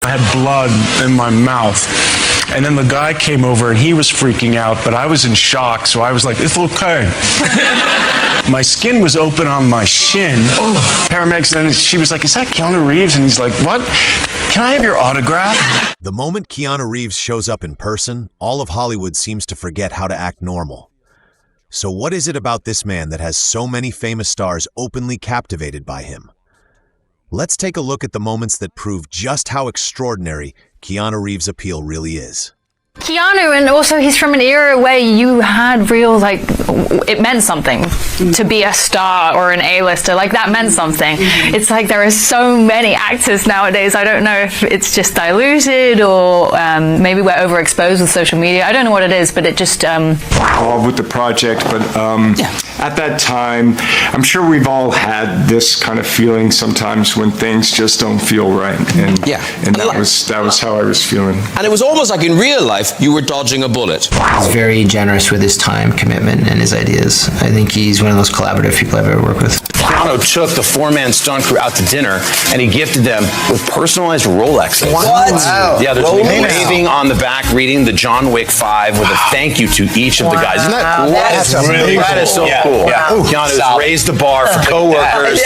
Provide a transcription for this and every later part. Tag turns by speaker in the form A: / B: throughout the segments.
A: I had blood in my mouth. And then the guy came over and he was freaking out, but I was in shock, so I was like, it's okay. My skin was open on my shin. Paramedics, and she was like, is that Keanu Reeves? And he's like, what? Can I have your autograph?
B: The moment Keanu Reeves shows up in person, all of Hollywood seems to forget how to act normal. So what is it about this man that has so many famous stars openly captivated by him? Let's take a look at the moments that prove just how extraordinary Keanu Reeves' appeal really is.
C: Keanu, and also he's from an era where you had real, like, it meant something to be a star or an A-lister. Like, that meant something. It's like there are so many actors nowadays. I don't know if it's just diluted or maybe we're overexposed with social media. I don't know what it is, but it just...
D: Involved with the project, but at that time, I'm sure we've all had this kind of feeling sometimes when things just don't feel right. And that was how I was feeling.
E: And it was almost like in real life, you were dodging a bullet.
F: He's very generous with his time, commitment, and his ideas. I think he's one of the most collaborative people I've ever worked with.
E: Keanu took the four-man stunt crew out to dinner, and he gifted them with personalized Rolexes.
F: What? Wow.
E: Yeah, there's waving on the back, reading the John Wick 5 with a thank you to each of the guys. Isn't that cool?
F: That's really cool.
E: That is so cool. Yeah. Keanu's raised the bar for coworkers.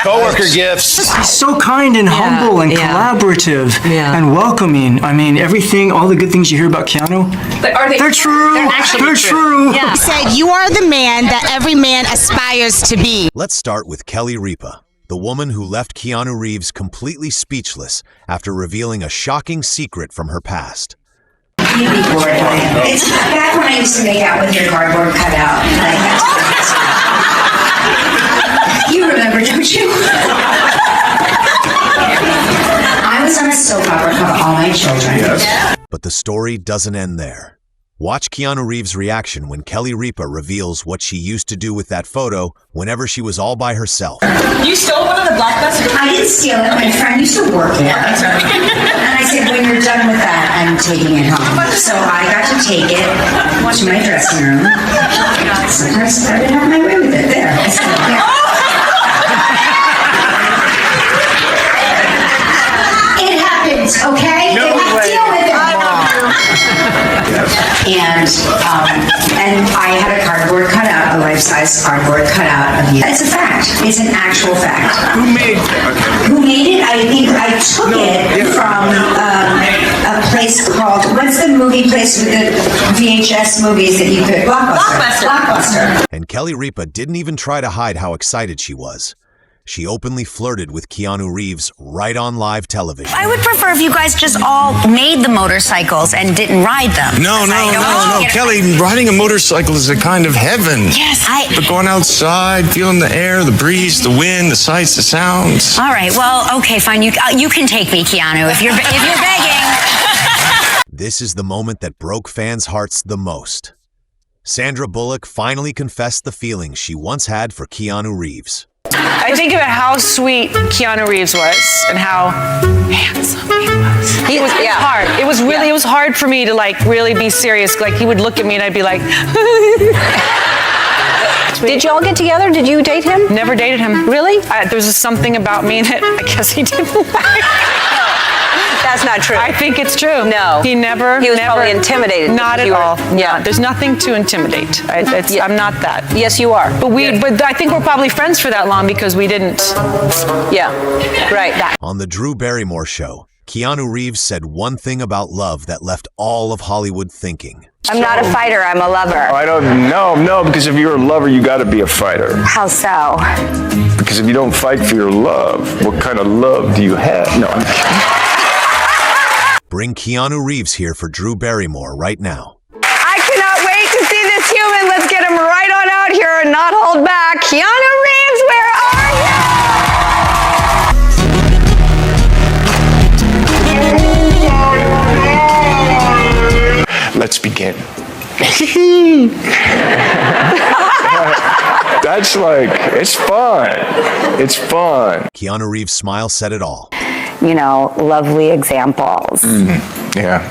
E: Coworker gifts.
G: He's so kind and humble and collaborative and welcoming. I mean, everything, all the good things you hear about Keanu, they're true. They're true.
H: He said, you are the man that every man aspires to be.
B: Let's start with Kelly Ripa, the woman who left Keanu Reeves completely speechless after revealing a shocking secret from her past.
I: You'd be bored. It's back when I used to make out with your cardboard cutout. You remember, don't you? I was on a soap opera called All My Children. Yes.
B: But the story doesn't end there. Watch Keanu Reeves' reaction when Kelly Ripa reveals what she used to do with that photo whenever she was all by herself.
J: You stole one of the blockbusters?
I: I didn't steal it. My friend used to work there. And I said, when you're done with that, I'm taking it home. So I got to take it to my dressing room. Sometimes I would have my way with it. There. It happens, okay? You have to deal with it. And I had a cardboard cutout, a life-size cardboard cutout of you. It's a fact. It's an actual fact.
D: Who made it?
I: Who made it? I think I took it from a place called, what's the movie place with the VHS movies that you could? Blockbuster.
B: And Kelly Ripa didn't even try to hide how excited she was. She openly flirted with Keanu Reeves right on live television.
K: I would prefer if you guys just all made the motorcycles and didn't ride them.
A: No. Kelly, riding a motorcycle is a kind of heaven.
K: Yes,
A: But going outside, feeling the air, the breeze, the wind, the sights, the sounds.
K: All right, well, okay, fine. You can take me, Keanu, if you're begging.
B: This is the moment that broke fans' hearts the most. Sandra Bullock finally confessed the feelings she once had for Keanu Reeves.
J: I think about how sweet Keanu Reeves was and how handsome he was. It was hard. It was really, it was hard for me to really be serious. Like, he would look at me and I'd be like,
C: Did y'all get together? Did you date him?
J: Never dated him.
C: Really?
J: There was something about me that I guess he didn't like.
C: That's not true.
J: I think it's true.
C: No.
J: He was
C: probably intimidated.
J: Not at all. Yeah. There's nothing to intimidate. I'm not that.
C: Yes, you are.
J: But I think we're probably friends for that long because we didn't.
C: Yeah. Right.
B: On the Drew Barrymore show, Keanu Reeves said one thing about love that left all of Hollywood thinking.
C: I'm not a fighter, I'm a lover.
D: I don't know. No, because if you're a lover, you got to be a fighter.
C: How so?
D: Because if you don't fight for your love, what kind of love do you have? No, I'm kidding.
B: Bring Keanu Reeves here for Drew Barrymore right now.
C: I cannot wait to see this human. Let's get him right on out here and not hold back. Keanu Reeves, where
D: are you? Let's begin. That's it's fun. It's fun.
B: Keanu Reeves' smile said it all.
C: Lovely examples.
D: Yeah.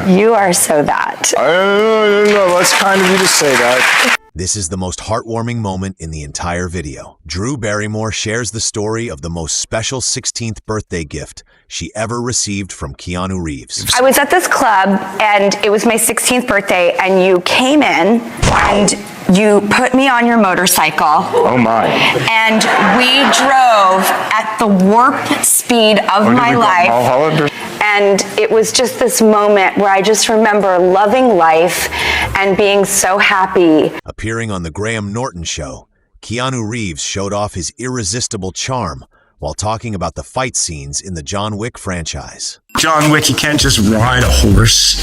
C: You are so that.
D: I don't know. That's kind of you to say that.
B: This is the most heartwarming moment in the entire video. Drew Barrymore shares the story of the most special 16th birthday gift she ever received from Keanu Reeves.
L: I was at this club and it was my 16th birthday and you came in and you put me on your motorcycle.
D: Oh my.
L: And we drove at the warp speed of my life. And it was just this moment where I just remember loving life and being so happy.
B: Appearing on The Graham Norton Show, Keanu Reeves showed off his irresistible charm while talking about the fight scenes in the John Wick franchise.
A: John Wick, you can't just ride a horse.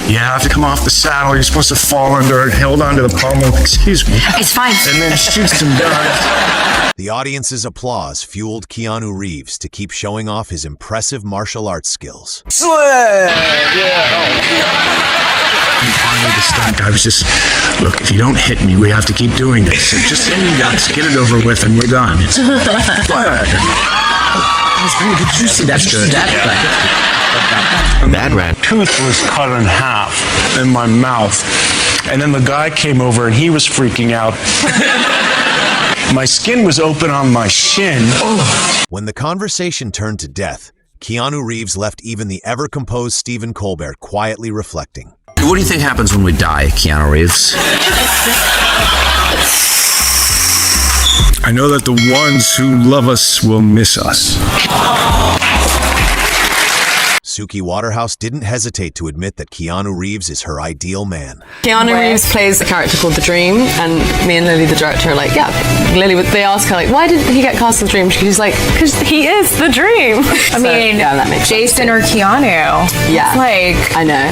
A: You have to come off the saddle. You're supposed to fall under it, held onto the pommel. Excuse me.
K: It's fine.
A: And then shoot some guys.
B: The audience's applause fueled Keanu Reeves to keep showing off his impressive martial arts skills.
A: And finally, the stunt guy was just, look, if you don't hit me, we have to keep doing this. So just send me guts, get it over with, and we're done. It's
F: Did you see that's good? Bad rat.
A: Tooth was cut in half in my mouth. And then the guy came over and he was freaking out. My skin was open on my shin.
B: When the conversation turned to death, Keanu Reeves left even the ever-composed Stephen Colbert quietly reflecting.
F: What do you think happens when we die, Keanu Reeves?
A: I know that the ones who love us will miss us.
B: Suki Waterhouse didn't hesitate to admit that Keanu Reeves is her ideal man.
M: Keanu Reeves plays a character called The Dream, and me and Lily, the director, are like, yeah. Lily, they ask her, like, why did he get cast as The Dream? She's like, because he is The Dream.
J: I mean,
M: yeah, that makes
J: Jason or Keanu.
M: Yeah.
J: It's like,
M: I know.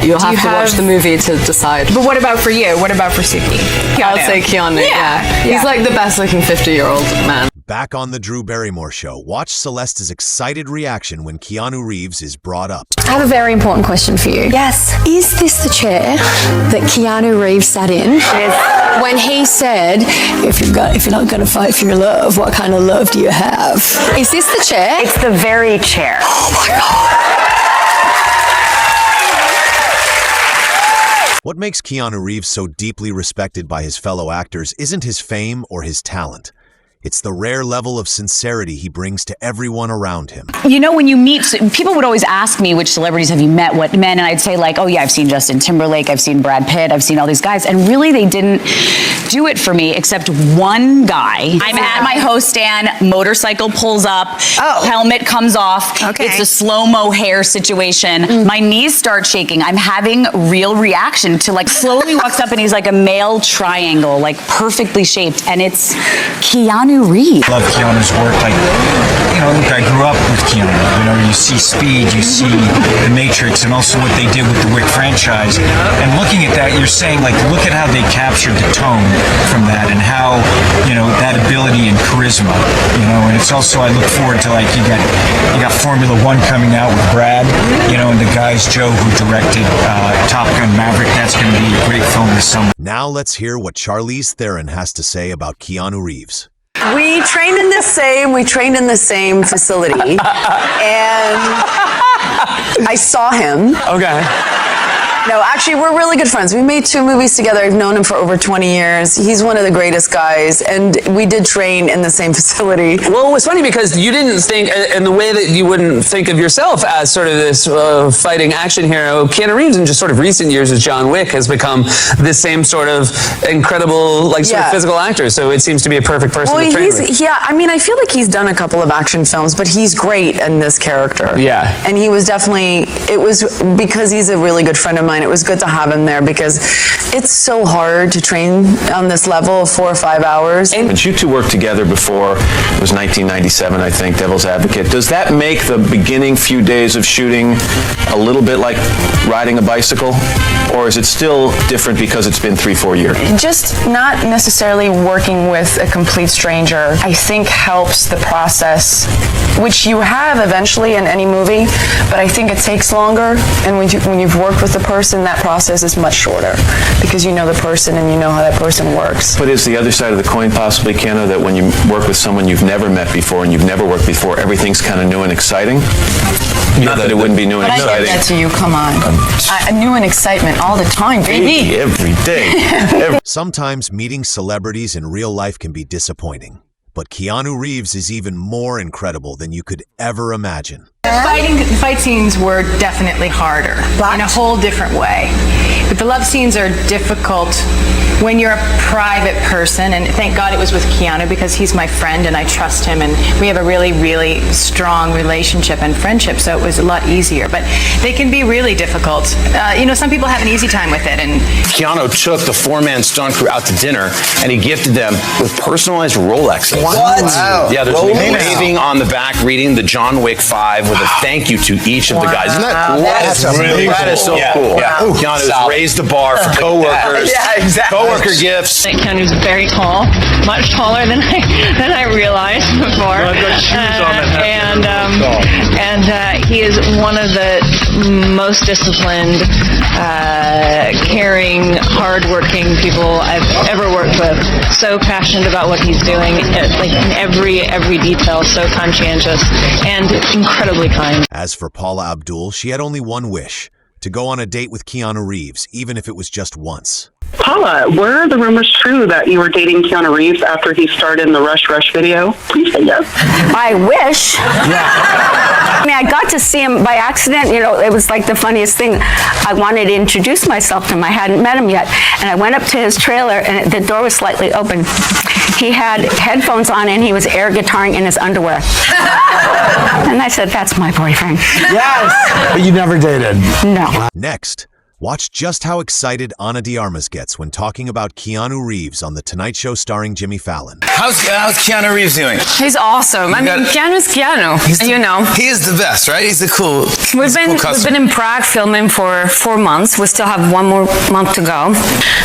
M: You'll have to watch the movie to decide.
J: But what about for you? What about for Suki?
M: I would say Keanu, yeah. He's like the best looking 50-year-old man.
B: Back on the Drew Barrymore Show, watch Celeste's excited reaction when Keanu Reeves is brought up.
N: I have a very important question for you.
L: Yes.
N: Is this the chair that Keanu Reeves sat in?
L: Yes.
N: When he said, if you're not going to fight for your love, what kind of love do you have? Is this the chair?
L: It's the very chair.
N: Oh my God.
B: What makes Keanu Reeves so deeply respected by his fellow actors isn't his fame or his talent. It's the rare level of sincerity he brings to everyone around him.
K: You know, when you meet, people would always ask me, which celebrities have you met, what men? And I'd say like, oh yeah, I've seen Justin Timberlake, I've seen Brad Pitt, I've seen all these guys. And really they didn't do it for me except one guy. I'm at my host stand, motorcycle pulls up, helmet comes off.
L: Okay.
K: It's a slow-mo hair situation. My knees start shaking. I'm having real reaction to like slowly walks up and he's like a male triangle, like perfectly shaped. And it's Keanu Reeves.
O: I love Keanu's work. Like, you know, look, I grew up with Keanu. You know, you see Speed, you see The Matrix, and also what they did with the Wick franchise. And looking at that, you're saying, like, look at how they captured the tone from that and how, you know, that ability and charisma. You know, and it's also, I look forward to, like, you got Formula One coming out with Brad, you know, and the guys, Joe, who directed Top Gun Maverick. That's going to be a great film this summer.
B: Now let's hear what Charlize Theron has to say about Keanu Reeves.
P: We trained in the same facility, and I saw him.
Q: Okay.
P: No, actually, we're really good friends. We made 2 movies together. I've known him for over 20 years. He's one of the greatest guys, and we did train in the same facility.
Q: Well, it was funny because you didn't think, in the way that you wouldn't think of yourself as sort of this fighting action hero, Keanu Reeves in just sort of recent years as John Wick has become this same sort of incredible, like, sort of physical actor. So it seems to be a perfect person to train with.
P: Yeah, I mean, I feel like he's done a couple of action films, but he's great in this character.
Q: Yeah.
P: And he was definitely, it was because he's a really good friend of mine. It was good to have him there because it's so hard to train on this level 4 or 5 hours.
E: And you two worked together before, it was 1997, I think, Devil's Advocate. Does that make the beginning few days of shooting a little bit like riding a bicycle? Or is it still different because it's been 3-4 years?
J: Just not necessarily working with a complete stranger, I think helps the process, which you have eventually in any movie, but I think it takes longer. And when you've worked with the person,
P: person, that process is much shorter because you know the person and you know how that person works.
E: But is the other side of the coin possibly, Keanu, that when you work with someone you've never met before and you've never worked before, everything's kind of new and exciting? Not that it wouldn't be new and
P: But
E: exciting.
P: I give that to you, come on. New and excitement all the time, baby.
E: Every day.
B: Sometimes meeting celebrities in real life can be disappointing, but Keanu Reeves is even more incredible than you could ever imagine.
R: The fight scenes were definitely harder in a whole different way. But the love scenes are difficult when you're a private person, and thank God it was with Keanu because he's my friend and I trust him and we have a really, really strong relationship and friendship, so it was a lot easier. But they can be really difficult. Some people have an easy time with it. And
S: Keanu took the four-man stunt crew out to dinner and he gifted them with personalized Rolexes.
T: What? Wow.
S: Yeah, there's a engraving on the back reading the John Wick 5 with a thank you to each of the guys. Isn't that cool?
T: That's really
S: That is so cool.
T: Yeah.
S: Keanu's raised the bar for coworkers.
T: Yeah, exactly.
S: Coworker gifts.
U: Keanu's very tall, much taller than I realized before.
S: I've got shoes on
U: and he is one of the most disciplined, caring, hardworking people I've ever worked with. So passionate about what he's doing, like in every detail. So conscientious and incredibly kind.
B: As for Paula Abdul, she had only one wish: to go on a date with Keanu Reeves, even if it was just once.
V: Paula, were the rumors true that you were dating Keanu Reeves after he starred in the Rush Rush video? Please say yes.
W: I wish. I mean, I got to see him by accident. It was like the funniest thing. I wanted to introduce myself to him. I hadn't met him yet. And I went up to his trailer, and the door was slightly open. He had headphones on, and he was air guitaring in his underwear. And I said, that's my boyfriend.
T: Yes! But you never dated?
W: No.
B: Next, watch just how excited Ana de Armas gets when talking about Keanu Reeves on The Tonight Show starring Jimmy Fallon.
S: How's Keanu Reeves doing?
X: He's awesome. Keanu's Keanu.
S: He is the best, right? He's the cool.
X: We've been in Prague filming for 4 months. We still have 1 more month to go.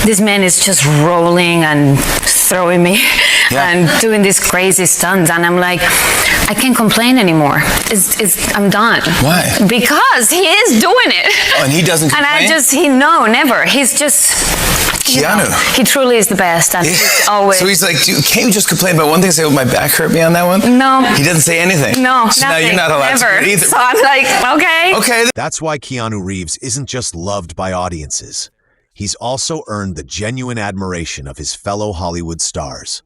X: This man is just rolling and throwing me and doing these crazy stunts, and I'm like, I can't complain anymore. I'm done.
S: Why?
X: Because he is doing it.
S: Oh, and he doesn't complain?
X: And never. He's just
S: Keanu.
X: He truly is the best, and he's always.
S: So he's like, can't you just complain about one thing? Say, my back hurt me on that one?
X: No.
S: He doesn't say anything?
X: No,
S: so
X: nothing.
S: now you're not allowed
X: Never.
S: to do it either.
X: So I'm like, okay.
S: Okay.
B: That's why Keanu Reeves isn't just loved by audiences. He's also earned the genuine admiration of his fellow Hollywood stars.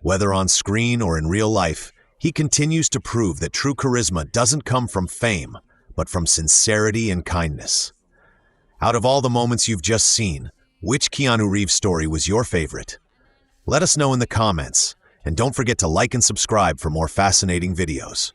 B: Whether on screen or in real life, he continues to prove that true charisma doesn't come from fame, but from sincerity and kindness. Out of all the moments you've just seen, which Keanu Reeves story was your favorite? Let us know in the comments, and don't forget to like and subscribe for more fascinating videos.